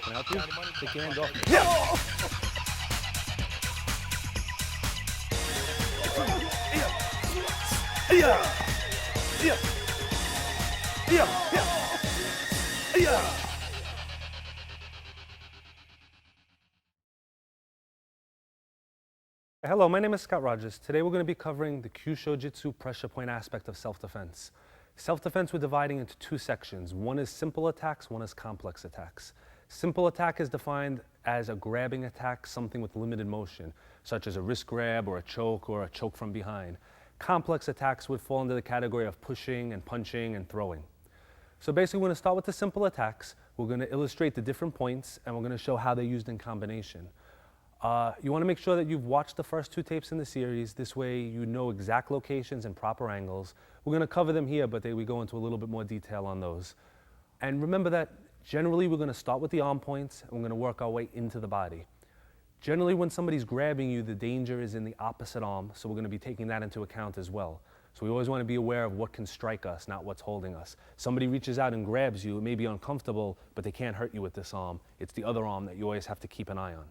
Can I help you? Take your hands off me. Yeah. Hello, my name is Scott Rogers. Today we're going to be covering the Kyusho Jitsu pressure point aspect of self-defense. Self-defense we're dividing into two sections. One is simple attacks, one is complex attacks. Simple attack is defined as a grabbing attack, something with limited motion, such as a wrist grab or a choke from behind. Complex attacks would fall into the category of pushing and punching and throwing. So basically we're going to start with the simple attacks. We're going to illustrate the different points and we're going to show how they're used in combination. You want to make sure that you've watched the first two tapes in the series. This way you know exact locations and proper angles. We're going to cover them here, but we go into a little bit more detail on those. And remember that generally we're going to start with the arm points and we're going to work our way into the body. Generally when somebody's grabbing you, the danger is in the opposite arm, so we're going to be taking that into account as well. So we always want to be aware of what can strike us, not what's holding us. Somebody reaches out and grabs you, it may be uncomfortable, but they can't hurt you with this arm. It's the other arm that you always have to keep an eye on.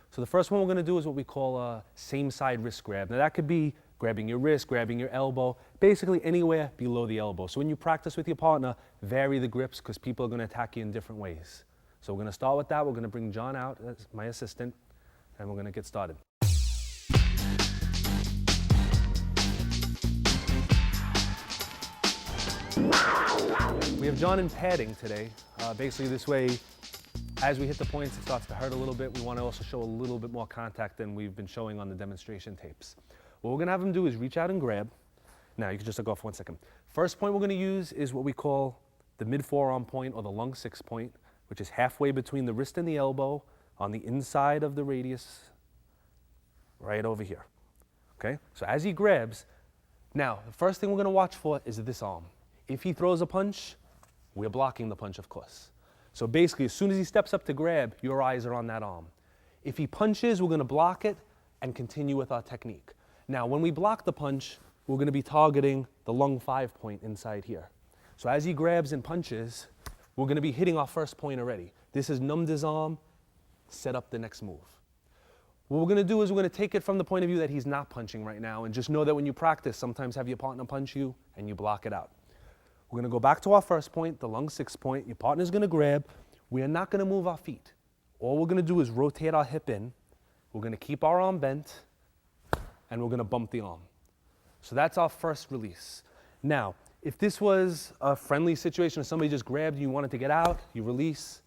So the first one we're going to do is what we call a same side wrist grab. Now that could be grabbing your wrist, grabbing your elbow, basically anywhere below the elbow. So when you practice with your partner, vary the grips because people are going to attack you in different ways. So we're going to start with that. We're going to bring John out as my assistant and we're going to get started. We have John in padding today. Basically this way, as we hit the points, it starts to hurt a little bit. We want to also show a little bit more contact than we've been showing on the demonstration tapes. What we're going to have him do is reach out and grab. Now, you can just look off 1 second. First point we're going to use is what we call the mid-forearm point or the lung 6 point, which is halfway between the wrist and the elbow on the inside of the radius, right over here. Okay? So as he grabs, now, the first thing we're going to watch for is this arm. If he throws a punch, we're blocking the punch, of course. So basically, as soon as he steps up to grab, your eyes are on that arm. If he punches, we're going to block it and continue with our technique. Now, when we block the punch, we're going to be targeting the lung 5 point inside here. So as he grabs and punches, we're going to be hitting our first point already. This is numbed his arm, set up the next move. What we're going to do is we're going to take it from the point of view that he's not punching right now, and just know that when you practice, sometimes have your partner punch you and you block it out. We're going to go back to our first point, the lung 6 point. Your partner's going to grab. We are not going to move our feet. All we're going to do is rotate our hip in. We're going to keep our arm bent, and we're going to bump the arm. So that's our first release. Now, if this was a friendly situation, if somebody just grabbed you, you wanted to get out, you release,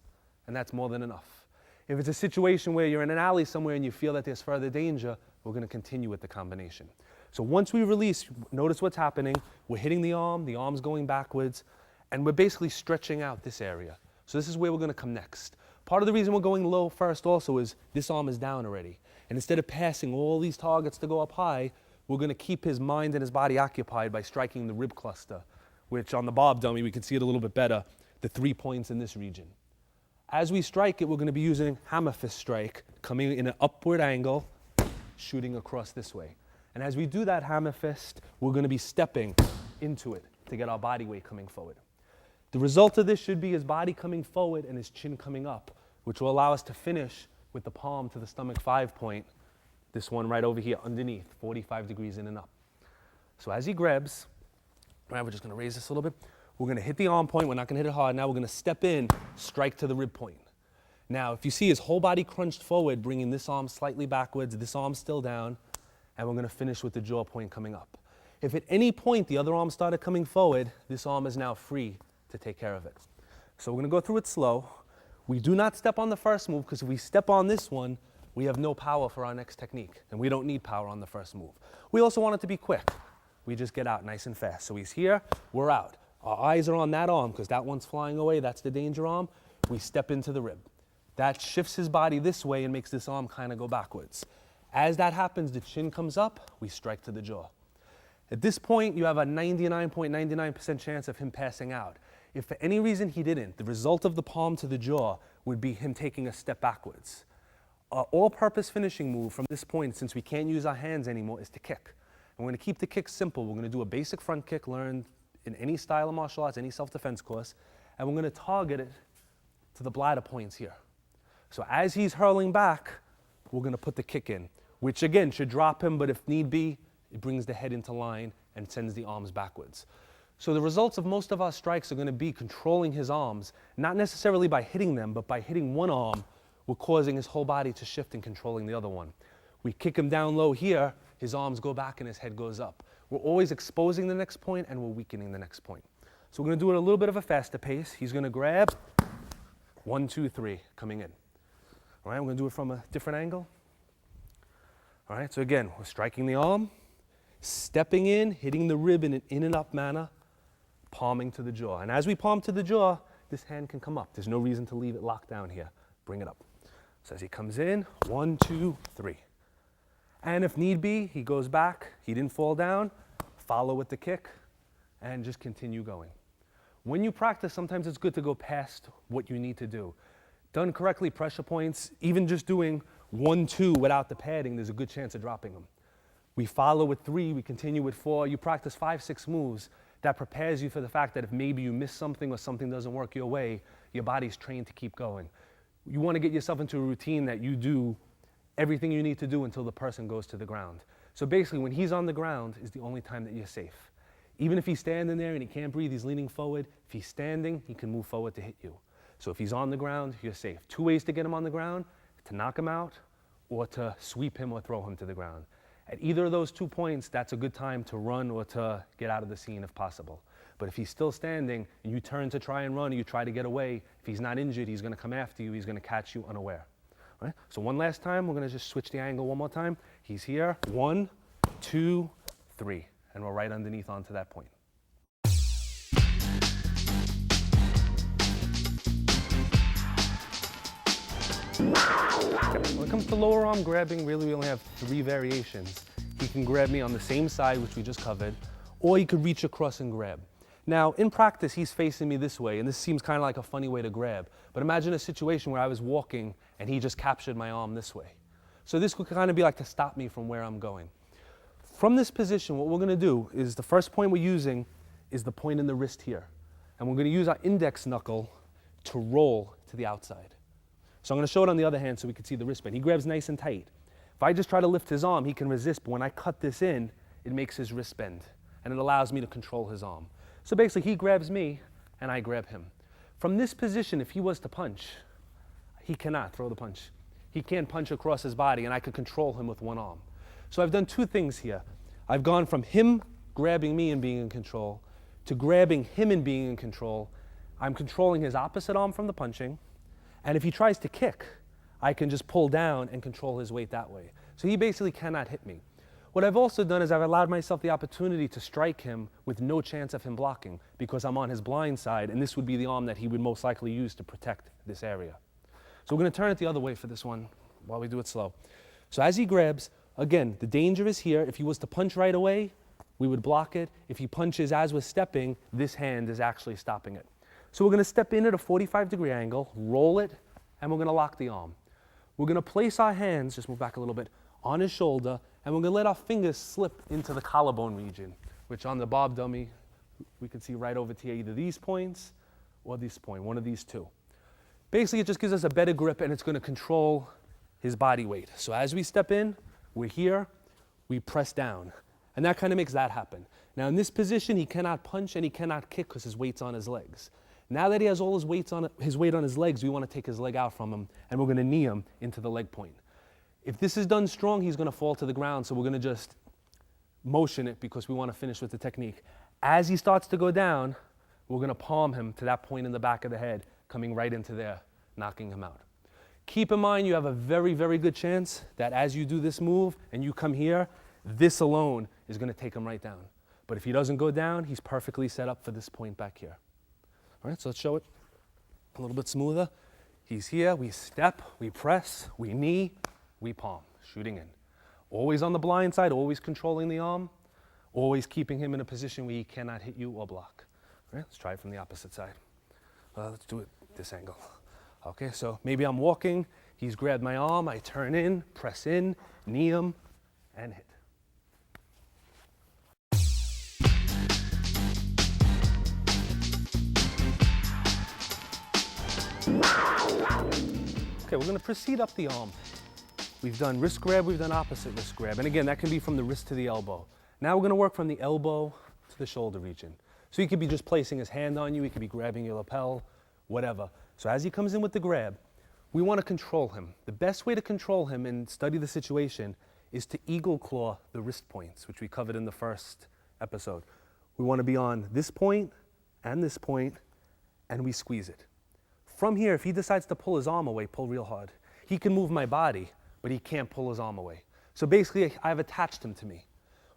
and that's more than enough. If it's a situation where you're in an alley somewhere and you feel that there's further danger, we're going to continue with the combination. So once we release, notice what's happening. We're hitting the arm's going backwards, and we're basically stretching out this area. So this is where we're going to come next. Part of the reason we're going low first also is this arm is down already. And instead of passing all these targets to go up high, we're going to keep his mind and his body occupied by striking the rib cluster, which on the Bob dummy, we can see it a little bit better, the 3 points in this region. As we strike it, we're going to be using hammer fist strike, coming in an upward angle, shooting across this way. And as we do that hammer fist, we're going to be stepping into it to get our body weight coming forward. The result of this should be his body coming forward and his chin coming up, which will allow us to finish with the palm to the stomach 5 point, this one right over here underneath, 45 degrees in and up. So as he grabs, right, we're just going to raise this a little bit. We're going to hit the arm point. We're not going to hit it hard. Now we're going to step in, strike to the rib point. Now, if you see his whole body crunched forward, bringing this arm slightly backwards, this arm still down, and we're going to finish with the jaw point coming up. If at any point the other arm started coming forward, this arm is now free to take care of it. So we're going to go through it slow. We do not step on the first move because if we step on this one, we have no power for our next technique, and we don't need power on the first move. We also want it to be quick. We just get out nice and fast. So he's here, we're out. Our eyes are on that arm because that one's flying away. That's the danger arm. We step into the rib. That shifts his body this way and makes this arm kind of go backwards. As that happens, the chin comes up, we strike to the jaw. At this point, you have a 99.99% chance of him passing out. If for any reason he didn't, the result of the palm to the jaw would be him taking a step backwards. Our all-purpose finishing move from this point, since we can't use our hands anymore, is to kick. And we're going to keep the kick simple. We're going to do a basic front kick learned in any style of martial arts, any self-defense course, and we're going to target it to the bladder points here. So as he's hurling back, we're gonna put the kick in, which again should drop him, but if need be, it brings the head into line and sends the arms backwards. So the results of most of our strikes are gonna be controlling his arms, not necessarily by hitting them, but by hitting one arm, we're causing his whole body to shift and controlling the other one. We kick him down low here, his arms go back and his head goes up. We're always exposing the next point and we're weakening the next point. So we're gonna do it at a little bit of a faster pace. He's gonna grab, 1, 2, 3, coming in. All right, we're gonna do it from a different angle. All right, so again, we're striking the arm, stepping in, hitting the rib in an in and up manner, palming to the jaw. And as we palm to the jaw, this hand can come up. There's no reason to leave it locked down here. Bring it up. So as he comes in, 1, 2, 3. And if need be, he goes back, he didn't fall down, follow with the kick, and just continue going. When you practice, sometimes it's good to go past what you need to do. Done correctly, pressure points, even just doing 1, 2 without the padding, there's a good chance of dropping them. We follow with 3, we continue with 4, you practice 5, 6 moves. That prepares you for the fact that if maybe you miss something or something doesn't work your way, your body's trained to keep going. You want to get yourself into a routine that you do everything you need to do until the person goes to the ground. So basically, when he's on the ground is the only time that you're safe. Even if he's standing there and he can't breathe, he's leaning forward. If he's standing, he can move forward to hit you. So if he's on the ground, you're safe. 2 ways to get him on the ground: to knock him out or to sweep him or throw him to the ground. At either of those 2 points, that's a good time to run or to get out of the scene if possible. But if he's still standing and you turn to try and run or you try to get away, if he's not injured, he's gonna come after you, he's gonna catch you unaware. All right? So one last time, we're gonna just switch the angle one more time. He's here, 1, 2, 3, and we're right underneath onto that point. When it comes to lower arm grabbing, really we only have 3 variations. He can grab me on the same side, which we just covered, or he could reach across and grab. Now, in practice, he's facing me this way, and this seems kind of like a funny way to grab. But imagine a situation where I was walking and he just captured my arm this way. So this could kind of be like to stop me from where I'm going. From this position, what we're going to do is the first point we're using is the point in the wrist here. And we're going to use our index knuckle to roll to the outside. So I'm going to show it on the other hand so we can see the wristband. He grabs nice and tight. If I just try to lift his arm, he can resist, but when I cut this in, it makes his wrist bend, and it allows me to control his arm. So basically, he grabs me, and I grab him. From this position, if he was to punch, he cannot throw the punch. He can't punch across his body, and I could control him with one arm. So I've done 2 things here. I've gone from him grabbing me and being in control to grabbing him and being in control. I'm controlling his opposite arm from the punching, and if he tries to kick, I can just pull down and control his weight that way. So he basically cannot hit me. What I've also done is I've allowed myself the opportunity to strike him with no chance of him blocking because I'm on his blind side, and this would be the arm that he would most likely use to protect this area. So we're going to turn it the other way for this one while we do it slow. So as he grabs, again, the danger is here. If he was to punch right away, we would block it. If he punches as we're stepping, this hand is actually stopping it. So we're going to step in at a 45-degree angle, roll it, and we're going to lock the arm. We're going to place our hands, just move back a little bit, on his shoulder, and we're going to let our fingers slip into the collarbone region, which on the Bob dummy, we can see right over here, either these points or this point, one of these 2. Basically, it just gives us a better grip, and it's going to control his body weight. So as we step in, we're here, we press down, and that kind of makes that happen. Now in this position, he cannot punch and he cannot kick because his weight's on his legs. Now that he has all his weight on his legs, we want to take his leg out from him, and we're going to knee him into the leg point. If this is done strong, he's going to fall to the ground, so we're going to just motion it because we want to finish with the technique. As he starts to go down, we're going to palm him to that point in the back of the head, coming right into there, knocking him out. Keep in mind, you have a very, very good chance that as you do this move and you come here, this alone is going to take him right down. But if he doesn't go down, he's perfectly set up for this point back here. All right, so let's show it a little bit smoother. He's here, we step, we press, we knee, we palm, shooting in. Always on the blind side, always controlling the arm, always keeping him in a position where he cannot hit you or block. All right, let's try it from the opposite side. Let's do it this angle. Okay, so maybe I'm walking, he's grabbed my arm, I turn in, press in, knee him, and hit. Okay, we're gonna proceed up the arm. We've done wrist grab, we've done opposite wrist grab. And again, that can be from the wrist to the elbow. Now we're gonna work from the elbow to the shoulder region. So he could be just placing his hand on you, he could be grabbing your lapel, whatever. So as he comes in with the grab, we wanna control him. The best way to control him and study the situation is to eagle claw the wrist points, which we covered in the first episode. We wanna be on this point, and we squeeze it. From here, if he decides to pull his arm away, pull real hard. He can move my body, but he can't pull his arm away. So basically, I've attached him to me.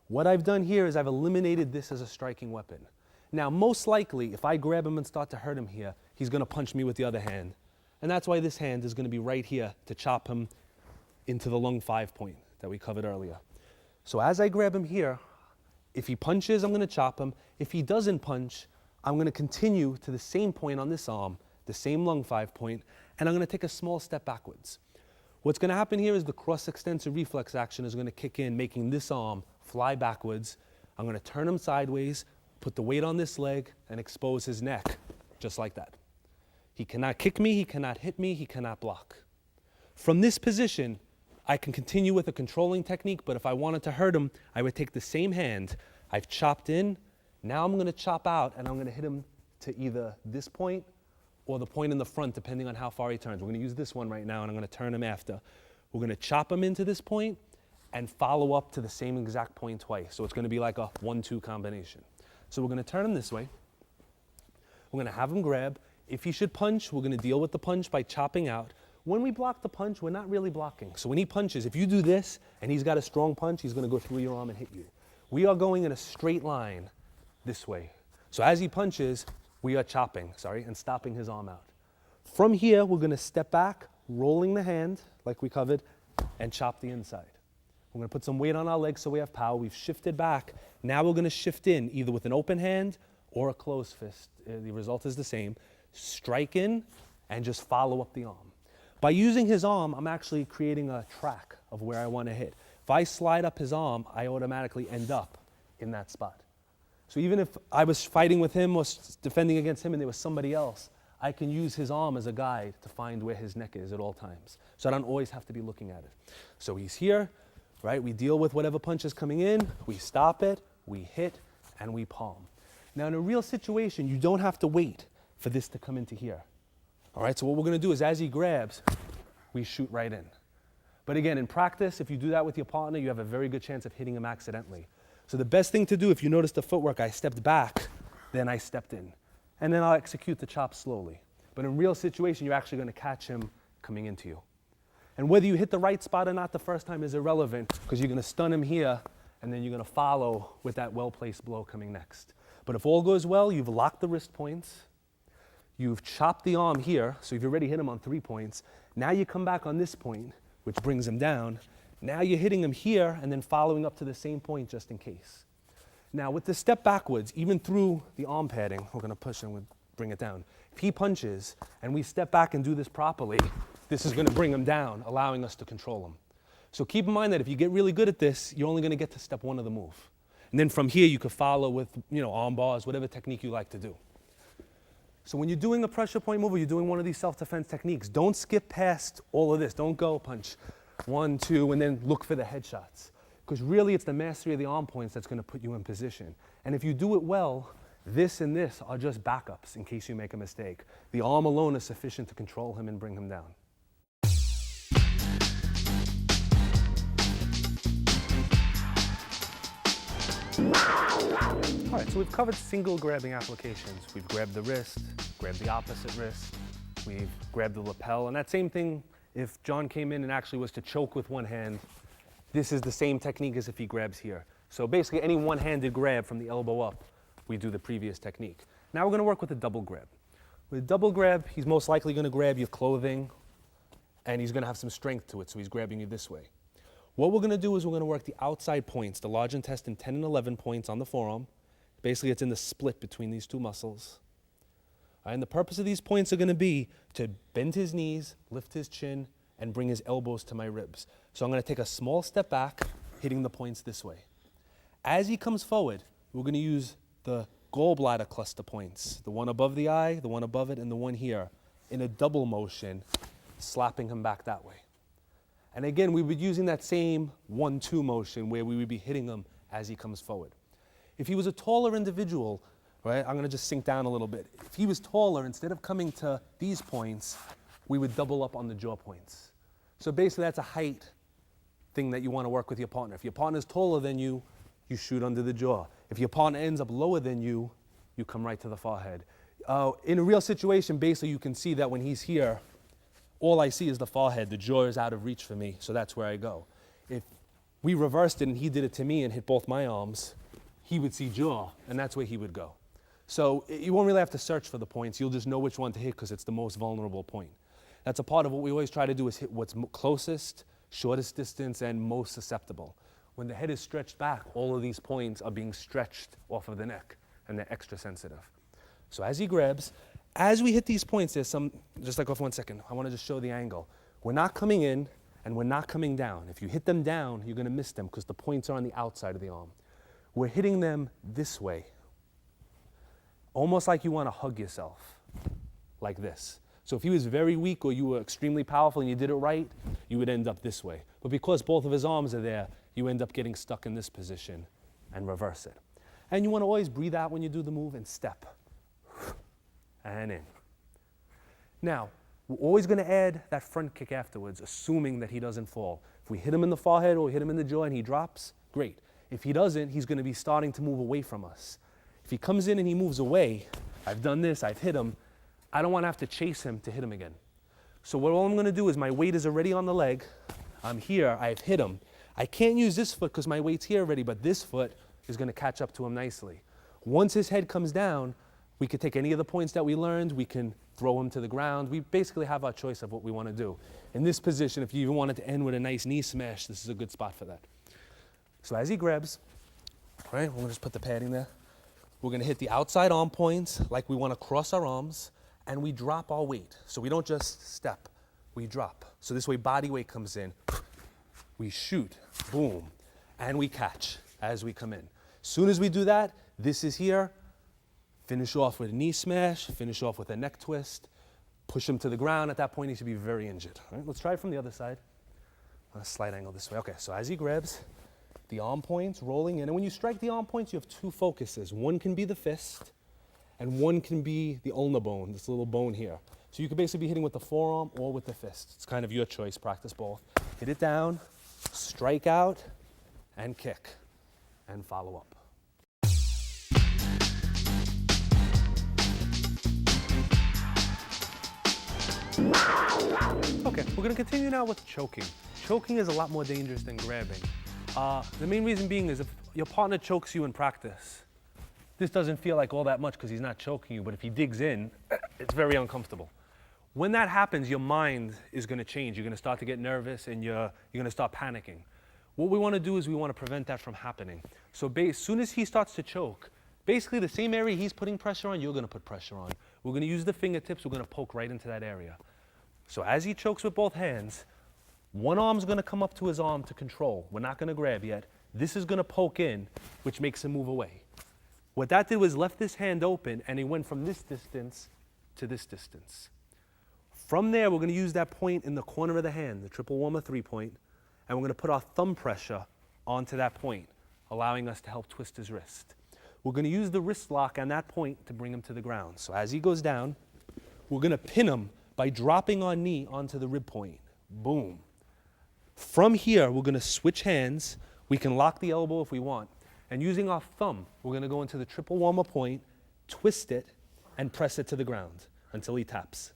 What I've done here is I've eliminated this as a striking weapon. Now, most likely, if I grab him and start to hurt him here, he's gonna punch me with the other hand. And that's why this hand is gonna be right here to chop him into the lung 5 point that we covered earlier. So as I grab him here, if he punches, I'm gonna chop him. If he doesn't punch, I'm gonna continue to the same point on this arm, the same lung 5 point, and I'm gonna take a small step backwards. What's gonna happen here is the cross-extensor reflex action is gonna kick in, making this arm fly backwards. I'm gonna turn him sideways, put the weight on this leg, and expose his neck, just like that. He cannot kick me, he cannot hit me, he cannot block. From this position, I can continue with a controlling technique, but if I wanted to hurt him, I would take the same hand. I've chopped in, now I'm gonna chop out, and I'm gonna hit him to either this point or the point in the front, depending on how far he turns. We're gonna use this one right now, and I'm gonna turn him after. We're gonna chop him into this point and follow up to the same exact point twice. So it's gonna be like a 1-2 combination. So we're gonna turn him this way. We're gonna have him grab. If he should punch, we're gonna deal with the punch by chopping out. When we block the punch, we're not really blocking. So when he punches, if you do this and he's got a strong punch, he's gonna go through your arm and hit you. We are going in a straight line this way. So as he punches, we are chopping, and stopping his arm out. From here, we're gonna step back, rolling the hand, like we covered, and chop the inside. We're gonna put some weight on our legs so we have power. We've shifted back. Now we're gonna shift in, either with an open hand or a closed fist. The result is the same. Strike in and just follow up the arm. By using his arm, I'm actually creating a track of where I wanna hit. If I slide up his arm, I automatically end up in that spot. So even if I was fighting with him or defending against him and there was somebody else, I can use his arm as a guide to find where his neck is at all times. So I don't always have to be looking at it. So he's here, right? We deal with whatever punch is coming in, we stop it, we hit, and we palm. Now in a real situation, you don't have to wait for this to come into here. All right, so what we're gonna do is as he grabs, we shoot right in. But again, in practice, if you do that with your partner, you have a very good chance of hitting him accidentally. So the best thing to do, if you notice the footwork, I stepped back, then I stepped in. And then I'll execute the chop slowly. But in real situation, you're actually gonna catch him coming into you. And whether you hit the right spot or not the first time is irrelevant, because you're gonna stun him here, and then you're gonna follow with that well-placed blow coming next. But if all goes well, you've locked the wrist points, you've chopped the arm here, so you've already hit him on 3 points. Now you come back on this point, which brings him down. Now you're hitting him here and then following up to the same point just in case. Now with the step backwards, even through the arm padding, we're gonna push and we'll bring it down. If he punches and we step back and do this properly, this is gonna bring him down, allowing us to control him. So keep in mind that if you get really good at this, you're only gonna get to step 1 of the move. And then from here, you could follow with arm bars, whatever technique you like to do. So when you're doing a pressure point move or you're doing one of these self-defense techniques, don't skip past all of this. Don't go punch 1, 2, and then look for the headshots. Because really it's the mastery of the arm points that's gonna put you in position. And if you do it well, this and this are just backups in case you make a mistake. The arm alone is sufficient to control him and bring him down. All right, so we've covered single grabbing applications. We've grabbed the wrist, grabbed the opposite wrist, we've grabbed the lapel, and that same thing, if John came in and actually was to choke with one hand, this is the same technique as if he grabs here. So basically any one-handed grab from the elbow up, we do the previous technique. Now we're gonna work with a double grab. With a double grab, he's most likely gonna grab your clothing and he's gonna have some strength to it, so he's grabbing you this way. What we're gonna do is we're gonna work the outside points, the large intestine 10 and 11 points on the forearm. Basically it's in the split between these 2 muscles. And the purpose of these points are gonna be to bend his knees, lift his chin, and bring his elbows to my ribs. So I'm gonna take a small step back, hitting the points this way. As he comes forward, we're gonna use the gallbladder cluster points, the one above the eye, the one above it, and the one here, in a double motion, slapping him back that way. And again, we would be using that same 1-2 motion where we would be hitting him as he comes forward. If he was a taller individual, right, I'm gonna just sink down a little bit. If he was taller, instead of coming to these points, we would double up on the jaw points. So basically that's a height thing that you wanna work with your partner. If your partner's taller than you, you shoot under the jaw. If your partner ends up lower than you, you come right to the forehead. In a real situation, basically you can see that when he's here, all I see is the forehead. The jaw is out of reach for me, so that's where I go. If we reversed it and he did it to me and hit both my arms, he would see jaw, and that's where he would go. So you won't really have to search for the points. You'll just know which one to hit because it's the most vulnerable point. That's a part of what we always try to do is hit what's closest, shortest distance, and most susceptible. When the head is stretched back, all of these points are being stretched off of the neck, and they're extra sensitive. So as he grabs, as we hit these points, there's some, just like off 1 second, I want to just show the angle. We're not coming in and we're not coming down. If you hit them down, you're going to miss them because the points are on the outside of the arm. We're hitting them this way, almost like you want to hug yourself, like this. So if he was very weak or you were extremely powerful and you did it right, you would end up this way. But because both of his arms are there, you end up getting stuck in this position and reverse it. And you want to always breathe out when you do the move and step. And in. Now, we're always going to add that front kick afterwards, assuming that he doesn't fall. If we hit him in the forehead or we hit him in the jaw and he drops, great. If he doesn't, he's going to be starting to move away from us. If he comes in and he moves away, I've done this, I've hit him, I don't want to have to chase him to hit him again. So what all I'm going to do is my weight is already on the leg. I'm here, I've hit him. I can't use this foot because my weight's here already, but this foot is going to catch up to him nicely. Once his head comes down, we could take any of the points that we learned, we can throw him to the ground. We basically have our choice of what we want to do. In this position, if you even wanted to end with a nice knee smash, this is a good spot for that. So as he grabs, all right, we're going to just put the padding there. We're going to hit the outside arm points like we want to cross our arms, and we drop our weight. So we don't just step, we drop. So this way body weight comes in, we shoot, boom, and we catch as we come in. As soon as we do that, this is here. Finish off with a knee smash, finish off with a neck twist, push him to the ground. At that point, he should be very injured. All right, let's try it from the other side. A slight angle this way. Okay, so as he grabs, the arm points rolling in. And when you strike the arm points, you have two focuses. One can be the fist, and one can be the ulnar bone, this little bone here. So you could basically be hitting with the forearm or with the fist. It's kind of your choice. Practice both. Hit it down, strike out, and kick, and follow up. Okay, we're going to continue now with choking. Choking is a lot more dangerous than grabbing. The main reason being is if your partner chokes you in practice, this doesn't feel like all that much because he's not choking you, but if he digs in, it's very uncomfortable. When that happens, your mind is going to change. You're going to start to get nervous and you're going to start panicking. What we want to do is we want to prevent that from happening. So as soon as he starts to choke, basically the same area he's putting pressure on, you're going to put pressure on. We're going to use the fingertips, we're going to poke right into that area. So as he chokes with both hands, one arm's going to come up to his arm to control. We're not going to grab yet. This is going to poke in, which makes him move away. What that did was left this hand open, and he went from this distance to this distance. From there, we're going to use that point in the corner of the hand, the triple warmer 3-point, and we're going to put our thumb pressure onto that point, allowing us to help twist his wrist. We're going to use the wrist lock on that point to bring him to the ground. So as he goes down, we're going to pin him by dropping our knee onto the rib point. Boom. From here, we're going to switch hands. We can lock the elbow if we want. And using our thumb, we're going to go into the triple warmer point, twist it, and press it to the ground until he taps.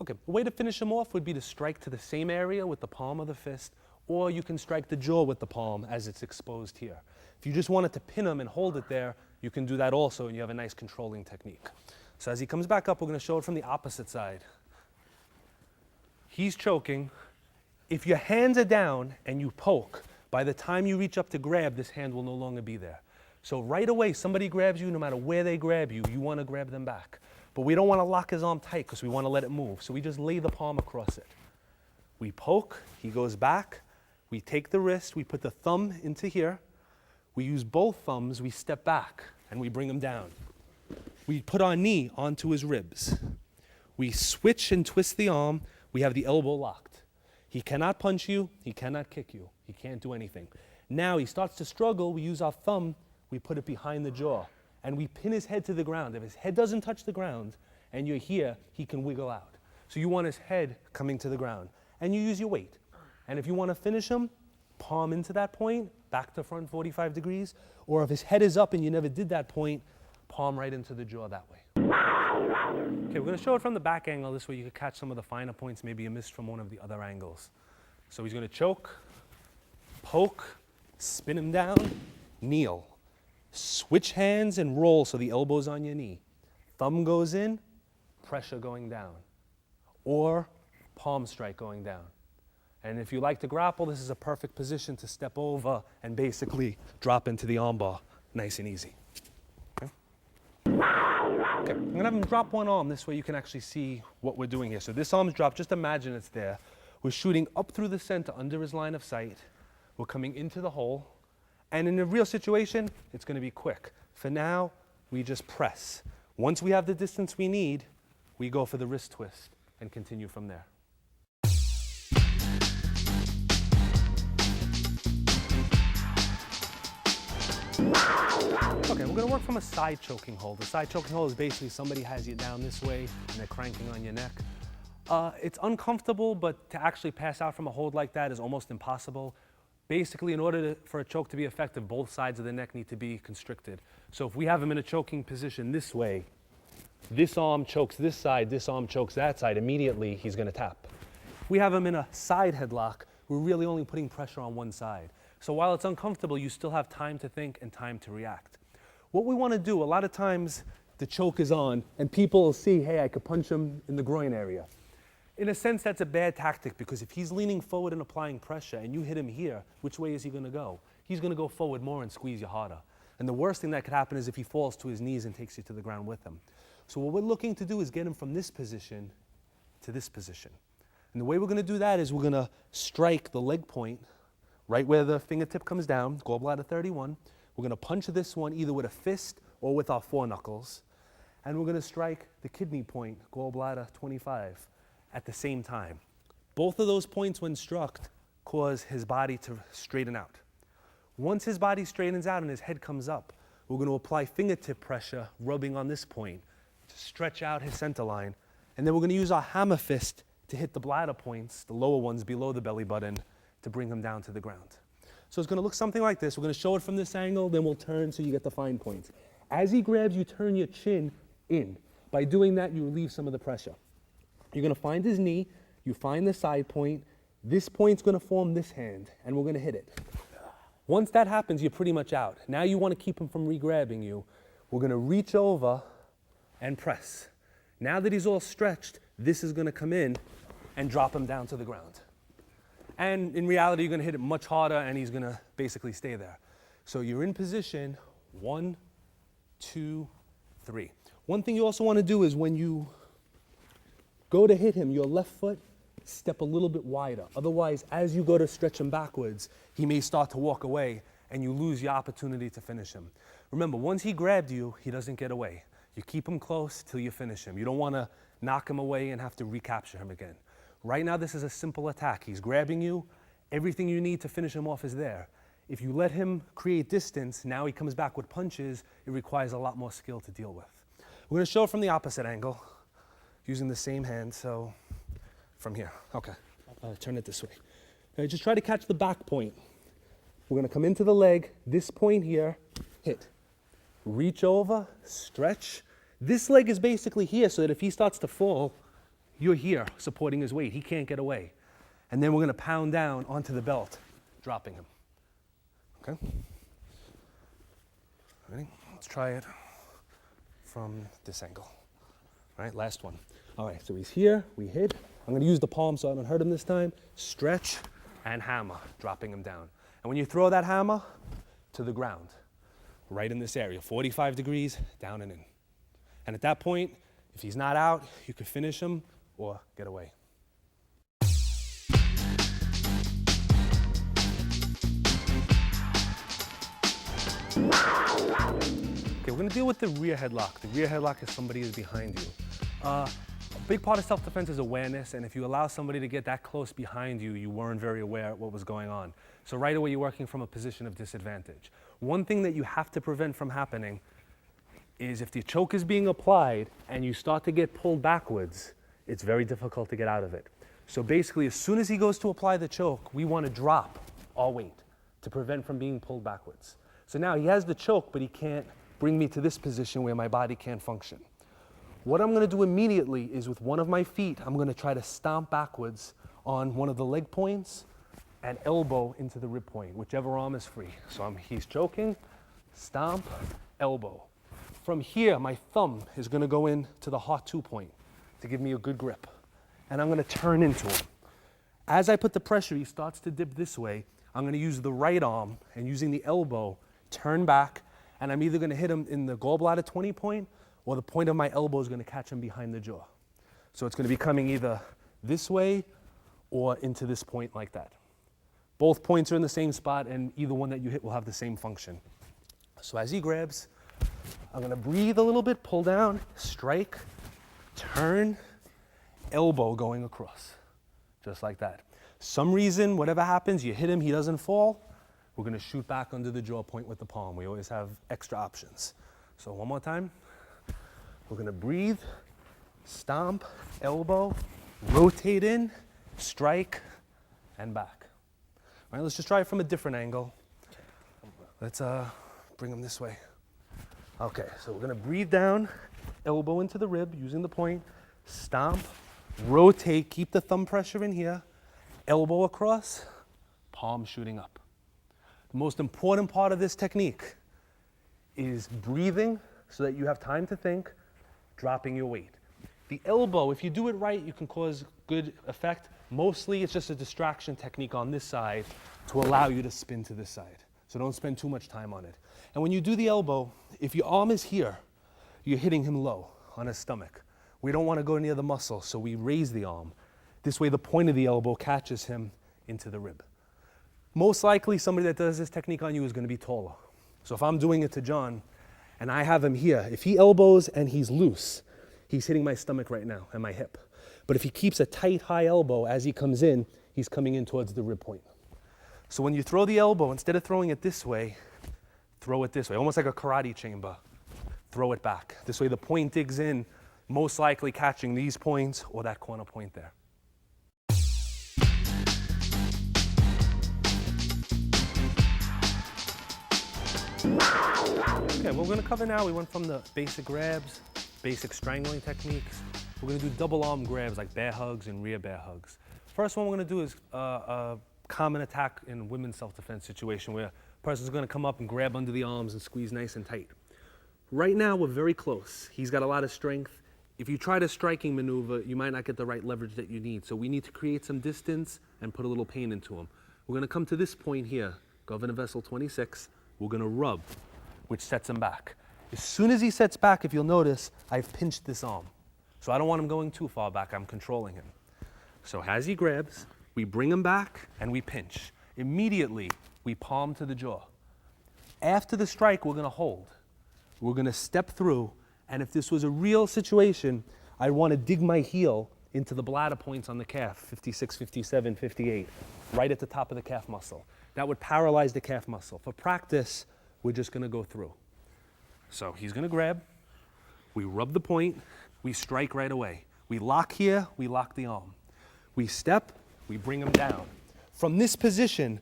Okay, the way to finish him off would be to strike to the same area with the palm of the fist, or you can strike the jaw with the palm as it's exposed here. If you just wanted to pin him and hold it there, you can do that also, and you have a nice controlling technique. So as he comes back up, we're going to show it from the opposite side. He's choking. If your hands are down and you poke, by the time you reach up to grab, this hand will no longer be there. So right away, somebody grabs you, no matter where they grab you, you want to grab them back. But we don't want to lock his arm tight because we want to let it move. So we just lay the palm across it. We poke, he goes back, we take the wrist, we put the thumb into here, we use both thumbs, we step back, and we bring him down. We put our knee onto his ribs. We switch and twist the arm. We have the elbow locked. He cannot punch you, he cannot kick you, he can't do anything. Now he starts to struggle, we use our thumb, we put it behind the jaw, and we pin his head to the ground. If his head doesn't touch the ground and you're here, he can wiggle out. So you want his head coming to the ground, and you use your weight. And if you want to finish him, palm into that point, back to front 45 degrees, or if his head is up and you never did that point, palm right into the jaw that way. Okay, we're going to show it from the back angle. This way you can catch some of the finer points maybe you missed from one of the other angles. So he's going to choke, poke, spin him down, kneel. Switch hands and roll so the elbow's on your knee. Thumb goes in, pressure going down. Or palm strike going down. And if you like to grapple, this is a perfect position to step over and basically drop into the armbar nice and easy. Okay, I'm going to have him drop one arm. This way you can actually see what we're doing here. So this arm's dropped. Just imagine it's there. We're shooting up through the center under his line of sight. We're coming into the hole. And in a real situation, it's going to be quick. For now, we just press. Once we have the distance we need, we go for the wrist twist and continue from there. Okay, we're going to work from a side choking hold. The side choking hold is basically somebody has you down this way and they're cranking on your neck. It's uncomfortable, but to actually pass out from a hold like that is almost impossible. Basically, in order for a choke to be effective, both sides of the neck need to be constricted. So if we have him in a choking position this way, this arm chokes this side, this arm chokes that side, immediately he's going to tap. If we have him in a side headlock, we're really only putting pressure on one side. So while it's uncomfortable, you still have time to think and time to react. What we want to do, a lot of times the choke is on and people will see, hey, I could punch him in the groin area. In a sense, that's a bad tactic because if he's leaning forward and applying pressure and you hit him here, which way is he going to go? He's going to go forward more and squeeze you harder. And the worst thing that could happen is if he falls to his knees and takes you to the ground with him. So what we're looking to do is get him from this position to this position. And the way we're going to do that is we're going to strike the leg point right where the fingertip comes down, gallbladder 31. We're going to punch this one either with a fist or with our foreknuckles. And we're going to strike the kidney point, gallbladder 25. At the same time. Both of those points when struck cause his body to straighten out. Once his body straightens out and his head comes up, we're going to apply fingertip pressure rubbing on this point to stretch out his center line. And then we're going to use our hammer fist to hit the bladder points, the lower ones below the belly button, to bring him down to the ground. So it's going to look something like this. We're going to show it from this angle, then we'll turn so you get the fine points. As he grabs, you turn your chin in. By doing that, you relieve some of the pressure. You're going to find his knee, you find the side point, this point's going to form this hand, and we're going to hit it. Once that happens, you're pretty much out. Now you want to keep him from re-grabbing you. We're going to reach over and press. Now that he's all stretched, this is going to come in and drop him down to the ground. And in reality, you're going to hit it much harder, and he's going to basically stay there. So you're in position, 1, 2, 3. One thing you also want to do is when you go to hit him, your left foot, step a little bit wider. Otherwise, as you go to stretch him backwards, he may start to walk away and you lose your opportunity to finish him. Remember, once he grabbed you, he doesn't get away. You keep him close till you finish him. You don't want to knock him away and have to recapture him again. Right now, this is a simple attack. He's grabbing you. Everything you need to finish him off is there. If you let him create distance, now he comes back with punches. It requires a lot more skill to deal with. We're going to show it from the opposite angle, using the same hand, so from here. Okay, turn it this way. Now just try to catch the back point. We're going to come into the leg, this point here, hit. Reach over, stretch. This leg is basically here so that if he starts to fall, you're here supporting his weight. He can't get away. And then we're going to pound down onto the belt, dropping him. Okay? Ready? Let's try it from this angle. All right, last one. All right, so he's here, we hit. I'm going to use the palm so I don't hurt him this time. Stretch and hammer, dropping him down. And when you throw that hammer to the ground, right in this area, 45 degrees, down and in. And at that point, if he's not out, you could finish him or get away. Okay, we're going to deal with the rear headlock. The rear headlock is somebody is behind you. A big part of self-defense is awareness, and if you allow somebody to get that close behind you, you weren't very aware of what was going on. So right away, you're working from a position of disadvantage. One thing that you have to prevent from happening is if the choke is being applied and you start to get pulled backwards, it's very difficult to get out of it. So basically, as soon as he goes to apply the choke, we want to drop our weight to prevent from being pulled backwards. So now he has the choke, but he can't bring me to this position where my body can't function. What I'm going to do immediately is with one of my feet, I'm going to try to stomp backwards on one of the leg points and elbow into the rib point, whichever arm is free. So he's choking, stomp, elbow. From here, my thumb is going to go into the heart 2 point to give me a good grip. And I'm going to turn into him. As I put the pressure, he starts to dip this way. I'm going to use the right arm and using the elbow, turn back, and I'm either going to hit him in the gallbladder 20 point or the point of my elbow is going to catch him behind the jaw. So it's going to be coming either this way or into this point like that. Both points are in the same spot and either one that you hit will have the same function. So as he grabs, I'm going to breathe a little bit, pull down, strike, turn, elbow going across, just like that. Some reason, whatever happens, you hit him, he doesn't fall, we're going to shoot back under the jaw point with the palm. We always have extra options. So one more time. We're going to breathe, stomp, elbow, rotate in, strike, and back. All right, let's just try it from a different angle. Let's bring him this way. Okay, so we're going to breathe down, elbow into the rib using the point, stomp, rotate, keep the thumb pressure in here, elbow across, palm shooting up. The most important part of this technique is breathing so that you have time to think, dropping your weight. The elbow, if you do it right, you can cause good effect. Mostly it's just a distraction technique on this side to allow you to spin to this side. So don't spend too much time on it. And when you do the elbow, if your arm is here, you're hitting him low on his stomach. We don't want to go near the muscle, so we raise the arm. This way the point of the elbow catches him into the rib. Most likely somebody that does this technique on you is going to be taller. So if I'm doing it to John and I have him here, if he elbows and he's loose, he's hitting my stomach right now and my hip. But if he keeps a tight, high elbow as he comes in, he's coming in towards the rib point. So when you throw the elbow, instead of throwing it this way, throw it this way, almost like a karate chamber. Throw it back. This way the point digs in, most likely catching these points or that corner point there. Okay, what we're going to cover now, we went from the basic grabs, basic strangling techniques. We're going to do double arm grabs like bear hugs and rear bear hugs. First one we're going to do is a common attack in women's self-defense situation where a person's going to come up and grab under the arms and squeeze nice and tight. Right now we're very close. He's got a lot of strength. If you try to striking maneuver, you might not get the right leverage that you need. So we need to create some distance and put a little pain into him. We're going to come to this point here, Governor Vessel 26. We're going to rub, which sets him back. As soon as he sets back, if you'll notice, I've pinched this arm. So I don't want him going too far back. I'm controlling him. So as he grabs, we bring him back and we pinch. Immediately, we palm to the jaw. After the strike, we're going to hold. We're going to step through, and if this was a real situation, I'd want to dig my heel into the bladder points on the calf, 56, 57, 58, right at the top of the calf muscle. That would paralyze the calf muscle. For practice, we're just going to go through. So he's going to grab, we rub the point, we strike right away. We lock here, we lock the arm. We step, we bring him down. From this position,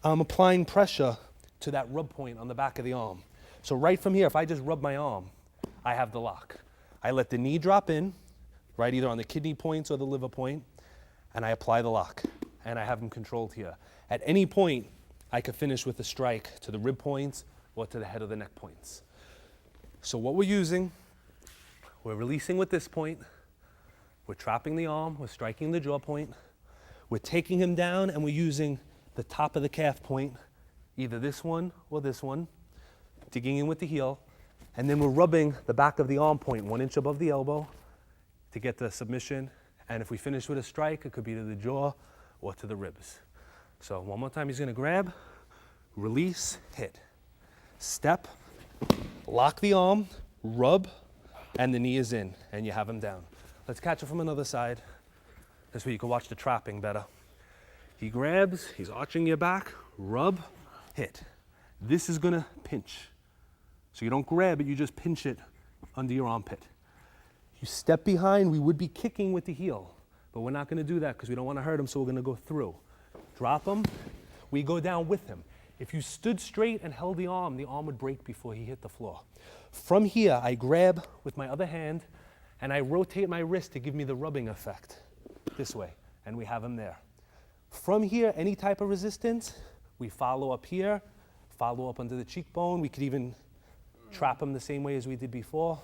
I'm applying pressure to that rub point on the back of the arm. So right from here, if I just rub my arm, I have the lock. I let the knee drop in, right, either on the kidney points or the liver point, and I apply the lock, and I have him controlled here. At any point, I could finish with a strike to the rib points or to the head of the neck points. So what we're using, we're releasing with this point, we're trapping the arm, we're striking the jaw point, we're taking him down, and we're using the top of the calf point, either this one or this one, digging in with the heel, and then we're rubbing the back of the arm point 1 inch above the elbow to get the submission. And if we finish with a strike, it could be to the jaw or to the ribs. So one more time, he's going to grab, release, hit. Step, lock the arm, rub, and the knee is in, and you have him down. Let's catch it from another side. This way you can watch the trapping better. He grabs, he's arching your back, rub, hit. This is gonna pinch. So you don't grab it, you just pinch it under your armpit. You step behind, we would be kicking with the heel, but we're not gonna do that because we don't wanna hurt him, so we're gonna go through. Drop him, we go down with him. If you stood straight and held the arm would break before he hit the floor. From here, I grab with my other hand and I rotate my wrist to give me the rubbing effect this way, and we have him there. From here, any type of resistance, we follow up here, follow up under the cheekbone. We could even trap him the same way as we did before,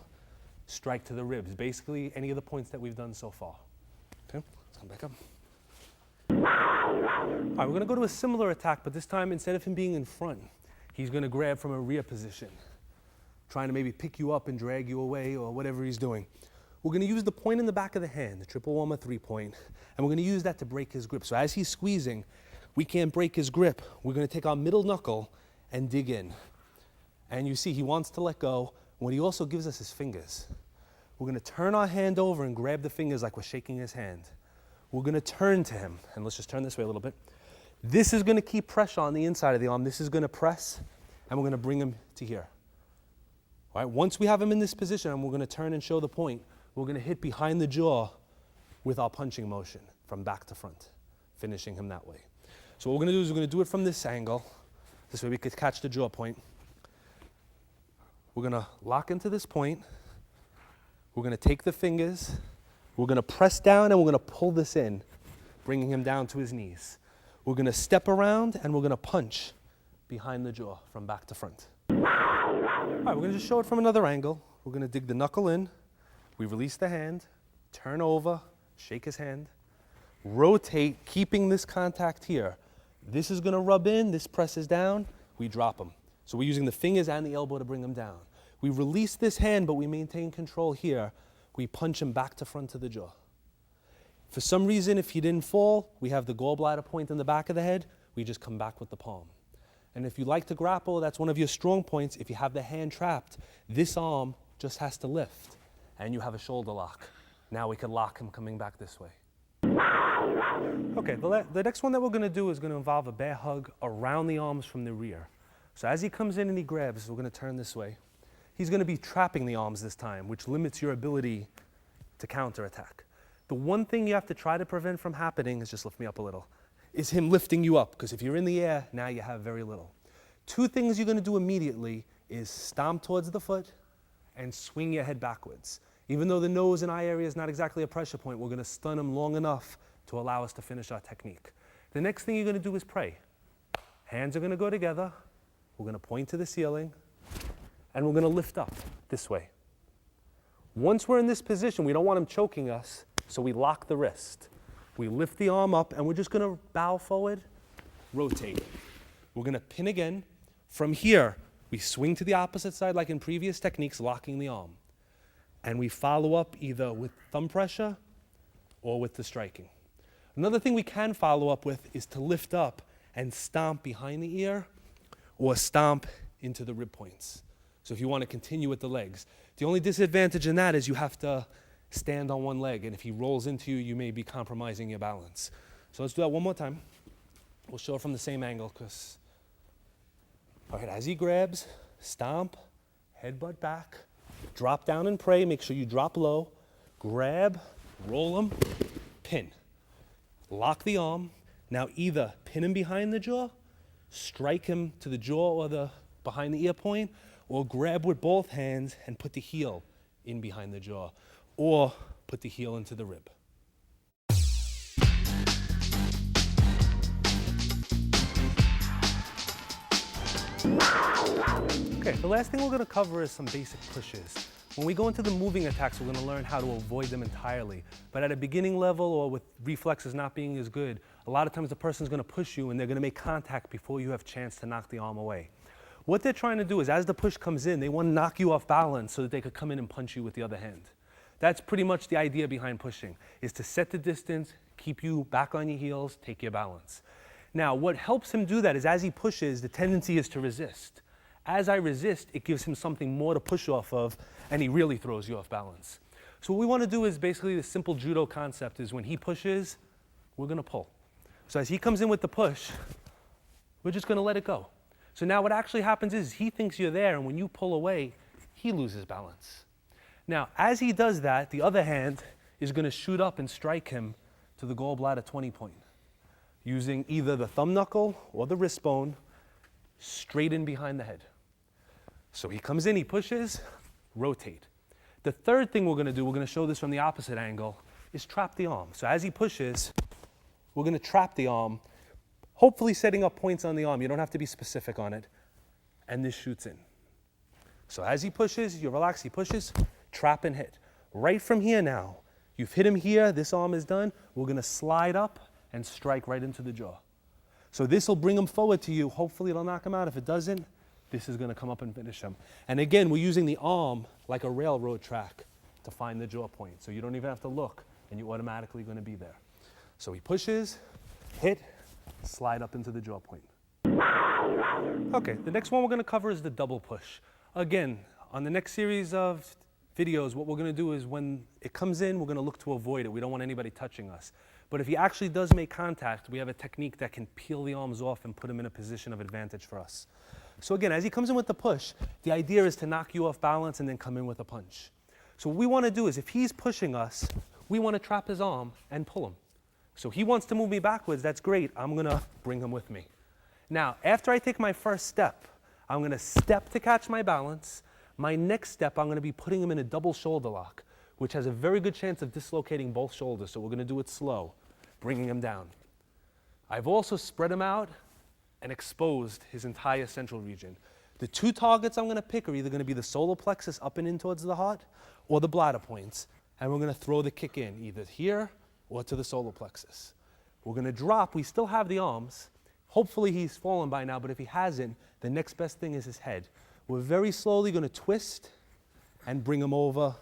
strike to the ribs. Basically, any of the points that we've done so far. Okay, let's come back up. All right, we're gonna go to a similar attack, but this time, instead of him being in front, he's gonna grab from a rear position, trying to maybe pick you up and drag you away or whatever he's doing. We're gonna use the point in the back of the hand, the triple warmer 3-point, and we're gonna use that to break his grip. So as he's squeezing, we can't break his grip. We're gonna take our middle knuckle and dig in. And you see, he wants to let go. What he also gives us is fingers. We're gonna turn our hand over and grab the fingers like we're shaking his hand. We're gonna turn to him, and let's just turn this way a little bit. This is gonna keep pressure on the inside of the arm. This is gonna press, and we're gonna bring him to here. All right, once we have him in this position, and we're gonna turn and show the point, we're gonna hit behind the jaw with our punching motion from back to front, finishing him that way. So what we're gonna do is we're gonna do it from this angle. This way we could catch the jaw point. We're gonna lock into this point. We're gonna take the fingers. We're gonna press down and we're gonna pull this in, bringing him down to his knees. We're gonna step around and we're gonna punch behind the jaw from back to front. All right, we're gonna just show it from another angle. We're gonna dig the knuckle in. We release the hand, turn over, shake his hand, rotate, keeping this contact here. This is gonna rub in, this presses down, we drop him. So we're using the fingers and the elbow to bring him down. We release this hand, but we maintain control here. We punch him back to front to the jaw. For some reason, if he didn't fall, we have the gallbladder point in the back of the head, we just come back with the palm. And if you like to grapple, that's one of your strong points. If you have the hand trapped, this arm just has to lift, and you have a shoulder lock. Now we can lock him coming back this way. Okay, the next one that we're gonna do is gonna involve a bear hug around the arms from the rear. So as he comes in and he grabs, we're gonna turn this way. He's gonna be trapping the arms this time, which limits your ability to counterattack. The one thing you have to try to prevent from happening is, just lift me up a little, is him lifting you up, because if you're in the air, now you have very little. Two things you're gonna do immediately is stomp towards the foot and swing your head backwards. Even though the nose and eye area is not exactly a pressure point, we're gonna stun him long enough to allow us to finish our technique. The next thing you're gonna do is pray. Hands are gonna go together, we're gonna point to the ceiling, and we're gonna lift up this way. Once we're in this position, we don't want him choking us, so we lock the wrist. We lift the arm up, and we're just gonna bow forward, rotate. We're gonna pin again. From here, we swing to the opposite side like in previous techniques, locking the arm. And we follow up either with thumb pressure or with the striking. Another thing we can follow up with is to lift up and stomp behind the ear or stomp into the rib points. So if you want to continue with the legs. The only disadvantage in that is you have to stand on one leg, and if he rolls into you, you may be compromising your balance. So let's do that one more time. We'll show it from the same angle, because, all right, as he grabs, stomp, headbutt back, drop down and pray, make sure you drop low, grab, roll him, pin. Lock the arm. Now either pin him behind the jaw, strike him to the jaw or the behind the ear point, or grab with both hands and put the heel in behind the jaw, or put the heel into the rib. Okay, the last thing we're gonna cover is some basic pushes. When we go into the moving attacks, we're gonna learn how to avoid them entirely. But at a beginning level, or with reflexes not being as good, a lot of times the person's gonna push you and they're gonna make contact before you have a chance to knock the arm away. What they're trying to do is, as the push comes in, they wanna knock you off balance so that they could come in and punch you with the other hand. That's pretty much the idea behind pushing, is to set the distance, keep you back on your heels, take your balance. Now, what helps him do that is, as he pushes, the tendency is to resist. As I resist, it gives him something more to push off of, and he really throws you off balance. So what we want to do is basically the simple judo concept is when he pushes, we're going to pull. So as he comes in with the push, we're just going to let it go. So now what actually happens is he thinks you're there, and when you pull away, he loses balance. Now, as he does that, the other hand is going to shoot up and strike him to the gallbladder 20 point, using either the thumb knuckle or the wrist bone straight in behind the head. So he comes in, he pushes, rotate. The third thing we're going to do, we're going to show this from the opposite angle, is trap the arm. So as he pushes, we're going to trap the arm, hopefully setting up points on the arm. You don't have to be specific on it. And this shoots in. So as he pushes, you relax, he pushes, trap and hit. Right from here now, you've hit him here, this arm is done, we're going to slide up and strike right into the jaw. So this will bring him forward to you. Hopefully it'll knock him out. If it doesn't, this is going to come up and finish him. And again, we're using the arm like a railroad track to find the jaw point. So you don't even have to look, and you're automatically going to be there. So he pushes, hit, slide up into the jaw point. Okay, the next one we're going to cover is the double push. Again, on the next series of videos, what we're going to do is when it comes in, we're going to look to avoid it. We don't want anybody touching us. But if he actually does make contact, we have a technique that can peel the arms off and put him in a position of advantage for us. So again, as he comes in with the push, the idea is to knock you off balance and then come in with a punch. So what we want to do is if he's pushing us, we want to trap his arm and pull him. So he wants to move me backwards, that's great. I'm going to bring him with me. Now, after I take my first step, I'm going to step to catch my balance. My next step, I'm going to be putting him in a double shoulder lock, which has a very good chance of dislocating both shoulders. So we're going to do it slow, bringing him down. I've also spread him out and exposed his entire central region. The two targets I'm going to pick are either going to be the solar plexus up and in towards the heart or the bladder points. And we're going to throw the kick in either here or to the solar plexus. We're going to drop. We still have the arms. Hopefully he's fallen by now, but if he hasn't, the next best thing is his head. We're very slowly going to twist and bring him over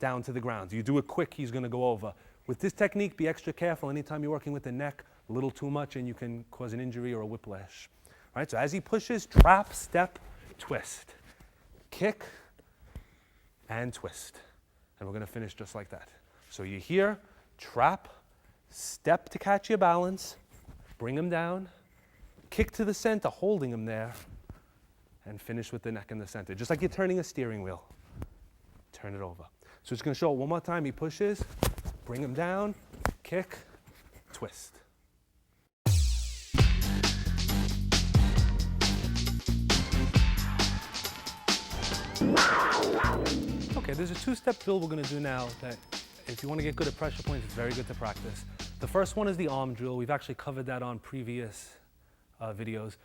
down to the ground. You do it quick, he's going to go over. With this technique, be extra careful. Anytime you're working with the neck, a little too much and you can cause an injury or a whiplash. All right, so as he pushes, trap, step, twist. Kick and twist. And we're going to finish just like that. So you're here, trap, step to catch your balance, bring him down, kick to the center, holding him there, and finish with the neck in the center. Just like you're turning a steering wheel. Turn it over. So it's going to show it one more time. He pushes, bring him down, kick, twist. Okay, there's a two-step drill we're going to do now that if you want to get good at pressure points, it's very good to practice. The first one is the arm drill. We've actually covered that on previous videos.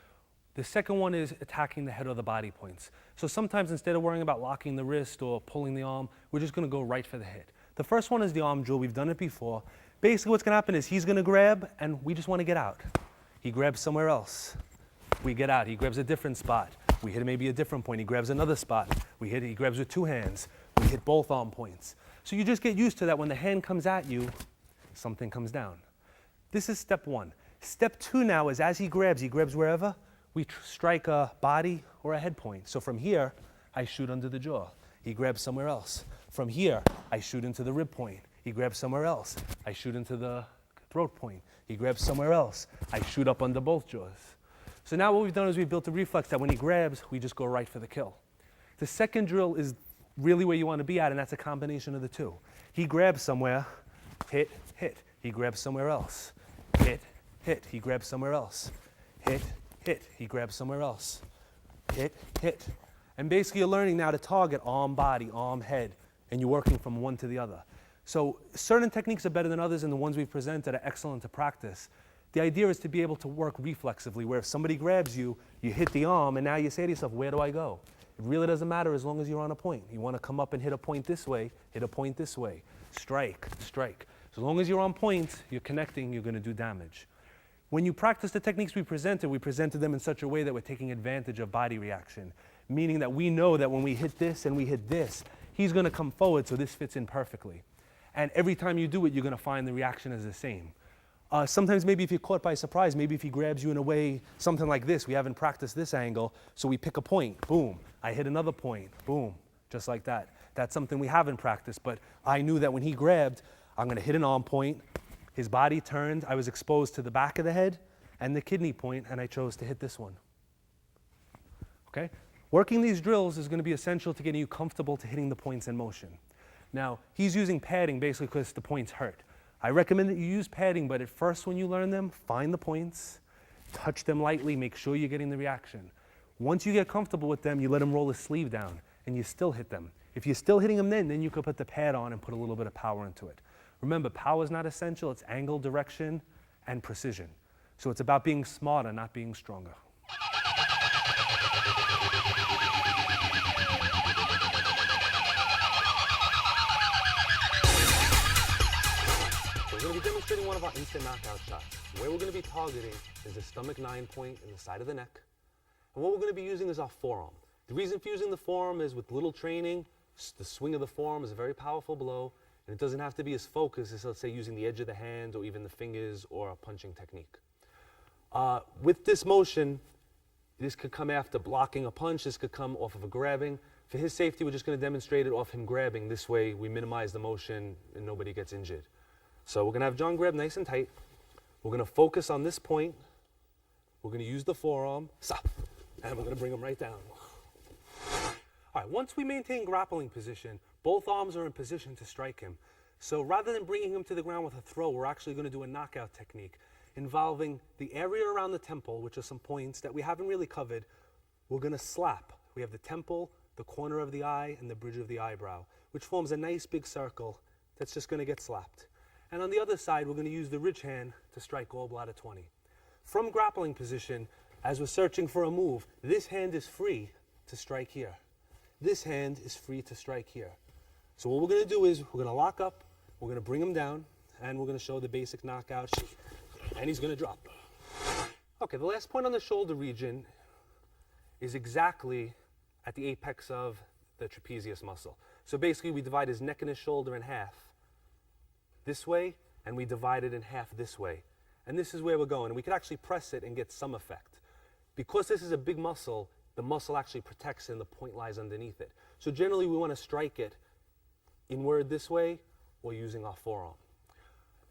The second one is attacking the head or the body points. So sometimes instead of worrying about locking the wrist or pulling the arm, we're just going to go right for the head. The first one is the arm drill. We've done it before. Basically what's going to happen is he's going to grab and we just want to get out. He grabs somewhere else. We get out. He grabs a different spot. We hit maybe a different point. He grabs another spot. We hit it. He grabs with two hands. We hit both arm points. So you just get used to that. When the hand comes at you, something comes down. This is step one. Step two now is as he grabs wherever. We strike a body or a head point. So from here, I shoot under the jaw. He grabs somewhere else. From here, I shoot into the rib point. He grabs somewhere else. I shoot into the throat point. He grabs somewhere else. I shoot up under both jaws. So now what we've done is we've built a reflex that when he grabs, we just go right for the kill. The second drill is really where you want to be at, and that's a combination of the two. He grabs somewhere, hit, hit. He grabs somewhere else, hit, hit. He grabs somewhere else, hit, hit. He grabs somewhere else, hit, hit. And basically you're learning now to target arm, body, arm, head, and you're working from one to the other. So certain techniques are better than others, and the ones we've presented are excellent to practice. The idea is to be able to work reflexively, where if somebody grabs you, you hit the arm, and now you say to yourself, where do I go? It really doesn't matter as long as you're on a point. You want to come up and hit a point this way, hit a point this way. Strike, strike. As long as you're on point, you're connecting, you're going to do damage. When you practice the techniques we presented them in such a way that we're taking advantage of body reaction, meaning that we know that when we hit this and we hit this, he's going to come forward, so this fits in perfectly. And every time you do it, you're going to find the reaction is the same. Sometimes maybe if you're caught by surprise, maybe if he grabs you in a way, something like this, we haven't practiced this angle, so we pick a point, boom. I hit another point, boom, just like that. That's something we haven't practiced, but I knew that when he grabbed, I'm gonna hit an arm point, his body turned, I was exposed to the back of the head and the kidney point, and I chose to hit this one. Okay? Working these drills is gonna be essential to getting you comfortable to hitting the points in motion. Now, he's using padding basically because the points hurt. I recommend that you use padding, but at first when you learn them, find the points, touch them lightly, make sure you're getting the reaction. Once you get comfortable with them, you let him roll his sleeve down, and you still hit them. If you're still hitting them then you could put the pad on and put a little bit of power into it. Remember, power is not essential, it's angle, direction, and precision. So it's about being smarter, not being stronger. We're going to be demonstrating one of our instant knockout shots. Where we're going to be targeting is the stomach 9 point in the side of the neck. And what we're going to be using is our forearm. The reason for using the forearm is with little training, the swing of the forearm is a very powerful blow, and it doesn't have to be as focused as, let's say, using the edge of the hand or even the fingers or a punching technique. With this motion, this could come after blocking a punch, this could come off of a grabbing. For his safety, we're just going to demonstrate it off him grabbing. This way, we minimize the motion and nobody gets injured. So we're going to have John grab nice and tight. We're going to focus on this point. We're going to use the forearm, stop, and we're going to bring him right down. All right, once we maintain grappling position, both arms are in position to strike him. So rather than bringing him to the ground with a throw, we're actually going to do a knockout technique involving the area around the temple, which are some points that we haven't really covered. We're going to slap. We have the temple, the corner of the eye, and the bridge of the eyebrow, which forms a nice big circle that's just going to get slapped. And on the other side, we're going to use the ridge hand to strike gallbladder 20. From grappling position, as we're searching for a move, this hand is free to strike here. This hand is free to strike here. So what we're going to do is we're going to lock up, we're going to bring him down, and we're going to show the basic knockout, and he's going to drop. Okay, the last point on the shoulder region is exactly at the apex of the trapezius muscle. So basically we divide his neck and his shoulder in half this way, and we divide it in half this way. And this is where we're going. And we could actually press it and get some effect. Because this is a big muscle, the muscle actually protects it and the point lies underneath it. So generally we want to strike it inward this way or using our forearm.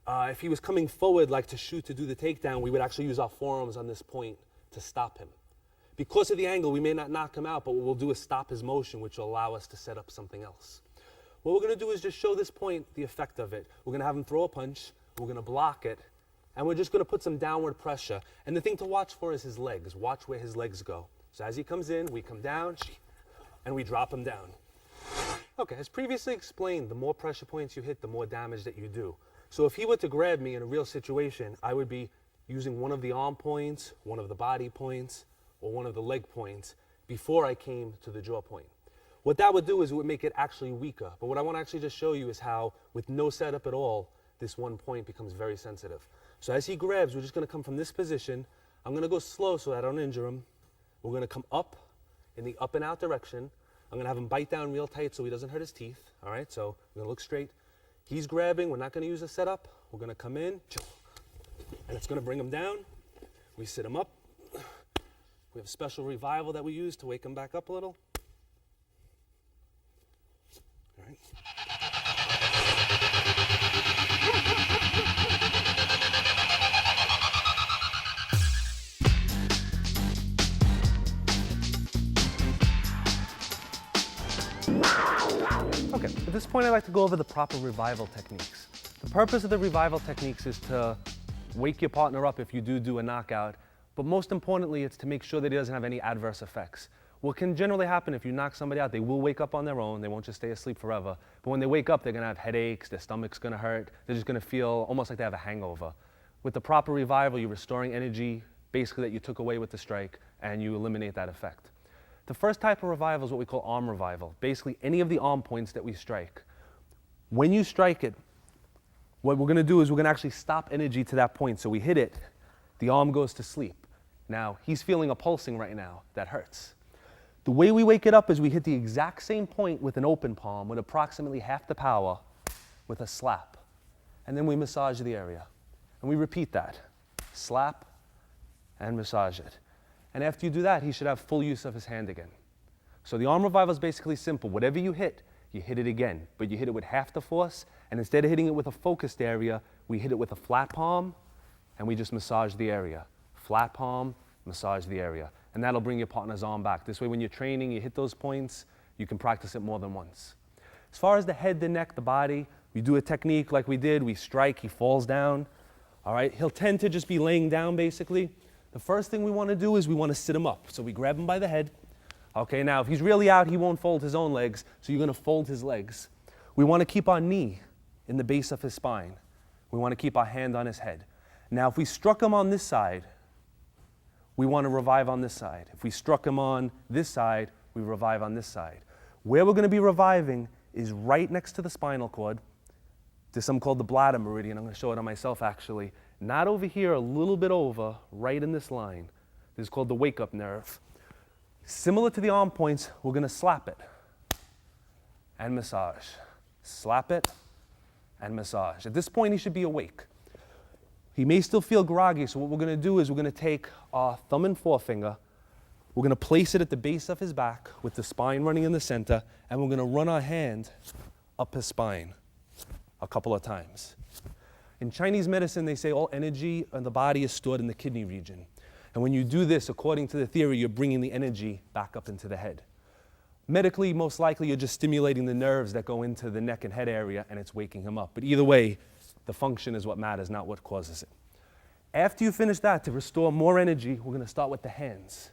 If he was coming forward like to shoot to do the takedown, we would actually use our forearms on this point to stop him. Because of the angle, we may not knock him out, but what we'll do is stop his motion, which will allow us to set up something else. What we're going to do is just show this point the effect of it. We're going to have him throw a punch, we're going to block it, and we're just going to put some downward pressure. And the thing to watch for is his legs. Watch where his legs go. So as he comes in, we come down, and we drop him down. Okay, as previously explained, the more pressure points you hit, the more damage that you do. So if he were to grab me in a real situation, I would be using one of the arm points, one of the body points, or one of the leg points before I came to the jaw point. What that would do is it would make it actually weaker. But what I want to actually just show you is how, with no setup at all, this one point becomes very sensitive. So as he grabs, we're just going to come from this position. I'm going to go slow so I don't injure him. We're going to come up in the up and out direction. I'm going to have him bite down real tight so he doesn't hurt his teeth. All right, so I'm going to look straight. He's grabbing. We're not going to use a setup. We're going to come in, and it's going to bring him down. We sit him up. We have a special revival that we use to wake him back up a little. All right. Okay, at this point I'd like to go over the proper revival techniques. The purpose of the revival techniques is to wake your partner up if you do a knockout, but most importantly it's to make sure that he doesn't have any adverse effects. What can generally happen if you knock somebody out, they will wake up on their own, they won't just stay asleep forever, but when they wake up they're going to have headaches, their stomach's going to hurt, they're just going to feel almost like they have a hangover. With the proper revival, you're restoring energy, basically that you took away with the strike, and you eliminate that effect. The first type of revival is what we call arm revival, basically any of the arm points that we strike. When you strike it, what we're going to do is we're going to actually stop energy to that point. So we hit it, the arm goes to sleep. Now, he's feeling a pulsing right now, that hurts. The way we wake it up is we hit the exact same point with an open palm with approximately half the power with a slap. And then we massage the area. And we repeat that. Slap and massage it. And after you do that, he should have full use of his hand again. So the arm revival is basically simple. Whatever you hit, you hit it again, but you hit it with half the force, and instead of hitting it with a focused area, we hit it with a flat palm, and we just massage the area. Flat palm, massage the area. And that'll bring your partner's arm back. This way, when you're training, you hit those points, you can practice it more than once. As far as the head, the neck, the body, we do a technique like we did. We strike, he falls down. All right, he'll tend to just be laying down, basically. The first thing we want to do is we want to sit him up. So we grab him by the head. Okay, now if he's really out, he won't fold his own legs, so you're going to fold his legs. We want to keep our knee in the base of his spine. We want to keep our hand on his head. Now, if we struck him on this side, we want to revive on this side. If we struck him on this side, we revive on this side. Where we're going to be reviving is right next to the spinal cord. There's something called the bladder meridian. I'm going to show it on myself, actually. Not over here, a little bit over, right in this line. This is called the wake-up nerve. Similar to the arm points, we're going to slap it and massage. Slap it and massage. At this point, he should be awake. He may still feel groggy, so what we're going to do is we're going to take our thumb and forefinger, we're going to place it at the base of his back with the spine running in the center, and we're going to run our hand up his spine a couple of times. In Chinese medicine, they say all energy in the body is stored in the kidney region. And when you do this, according to the theory, you're bringing the energy back up into the head. Medically, most likely, you're just stimulating the nerves that go into the neck and head area, and it's waking him up. But either way, the function is what matters, not what causes it. After you finish that, to restore more energy, we're going to start with the hands.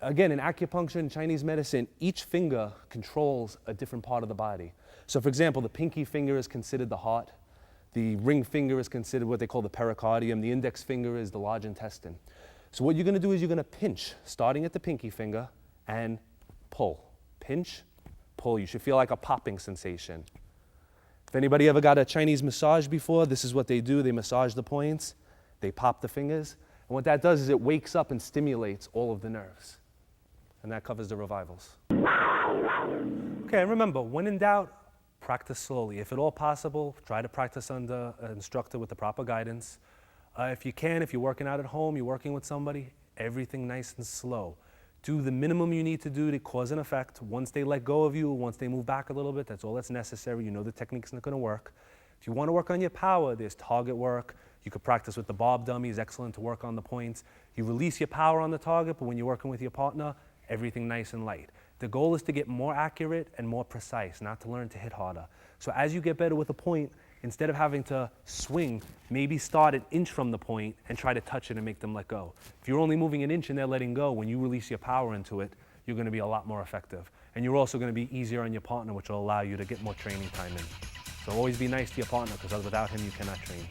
Again, in acupuncture and Chinese medicine, each finger controls a different part of the body. So, for example, the pinky finger is considered the heart. The ring finger is considered what they call the pericardium. The index finger is the large intestine. So what you're going to do is you're going to pinch, starting at the pinky finger, and pull. Pinch, pull. You should feel like a popping sensation. If anybody ever got a Chinese massage before, this is what they do. They massage the points. They pop the fingers. And what that does is it wakes up and stimulates all of the nerves. And that covers the revivals. Okay, and remember, when in doubt, practice slowly. If at all possible, try to practice under an instructor with the proper guidance. If you can, if you're working out at home, you're working with somebody, everything nice and slow. Do the minimum you need to do to cause an effect. Once they let go of you, once they move back a little bit, that's all that's necessary. You know the technique's not going to work. If you want to work on your power, there's target work. You could practice with the bob dummy, is excellent to work on the points. You release your power on the target, but when you're working with your partner, everything nice and light. The goal is to get more accurate and more precise, not to learn to hit harder. So as you get better with a point, instead of having to swing, maybe start an inch from the point and try to touch it and make them let go. If you're only moving an inch and they're letting go, when you release your power into it, you're going to be a lot more effective. And you're also going to be easier on your partner, which will allow you to get more training time in. So always be nice to your partner, because without him, you cannot train.